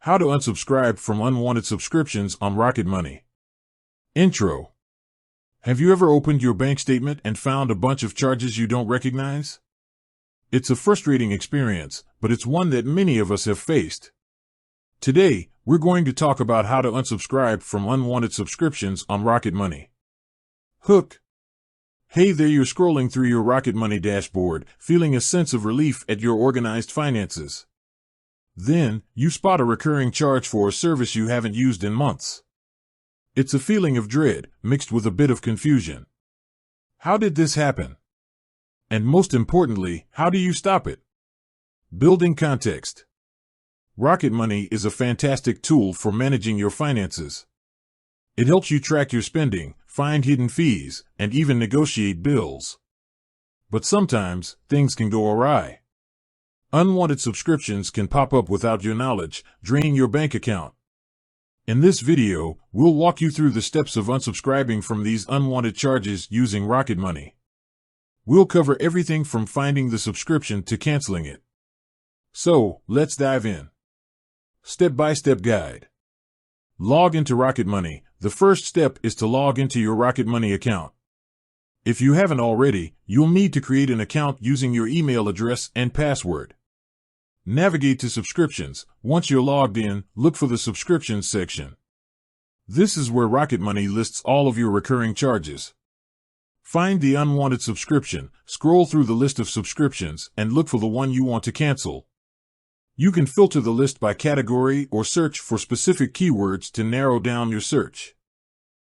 How to unsubscribe from unwanted subscriptions on Rocket Money. Intro. Have you ever opened your bank statement and found a bunch of charges you don't recognize? It's a frustrating experience, but it's one that many of us have faced. Today, we're going to talk about how to unsubscribe from unwanted subscriptions on Rocket Money. Hook. Hey there, you're scrolling through your Rocket Money dashboard, feeling a sense of relief at your organized finances. Then, you spot a recurring charge for a service you haven't used in months. It's a feeling of dread, mixed with a bit of confusion. How did this happen? And most importantly, how do you stop it? Building context. Rocket Money is a fantastic tool for managing your finances. It helps you track your spending, find hidden fees, and even negotiate bills. But sometimes, things can go awry. Unwanted subscriptions can pop up without your knowledge, draining your bank account. In this video, we'll walk you through the steps of unsubscribing from these unwanted charges using Rocket Money. We'll cover everything from finding the subscription to canceling it. So, let's dive in. Step-by-step guide. Log into Rocket Money. The first step is to log into your Rocket Money account. If you haven't already, you'll need to create an account using your email address and password. Navigate to Subscriptions. Once you're logged in, look for the Subscriptions section. This is where Rocket Money lists all of your recurring charges. Find the unwanted subscription, scroll through the list of subscriptions, and look for the one you want to cancel. You can filter the list by category or search for specific keywords to narrow down your search.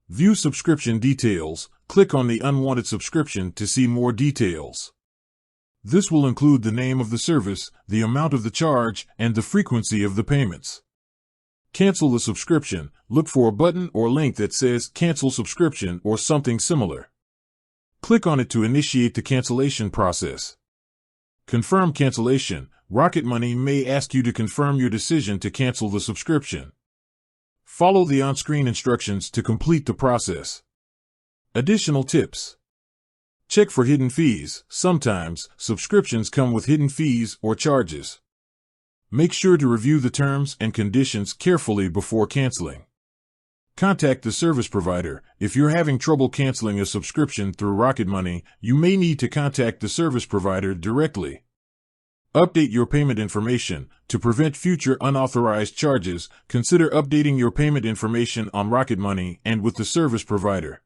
View subscription details. Click on the unwanted subscription to see more details. This will include the name of the service, the amount of the charge, and the frequency of the payments. Cancel the subscription. Look for a button or link that says Cancel Subscription or something similar. Click on it to initiate the cancellation process. Confirm cancellation. Rocket Money may ask you to confirm your decision to cancel the subscription. Follow the on-screen instructions to complete the process. Additional tips. Check for hidden fees. Sometimes, subscriptions come with hidden fees or charges. Make sure to review the terms and conditions carefully before canceling. Contact the service provider. If you're having trouble canceling a subscription through Rocket Money, you may need to contact the service provider directly. Update your payment information. To prevent future unauthorized charges, consider updating your payment information on Rocket Money and with the service provider.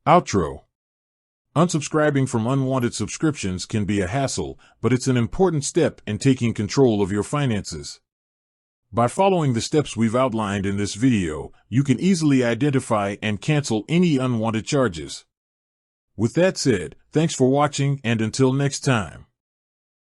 Outro. Unsubscribing from unwanted subscriptions can be a hassle, but it's an important step in taking control of your finances. By following the steps we've outlined in this video, you can easily identify and cancel any unwanted charges. With that said, thanks for watching, and until next time.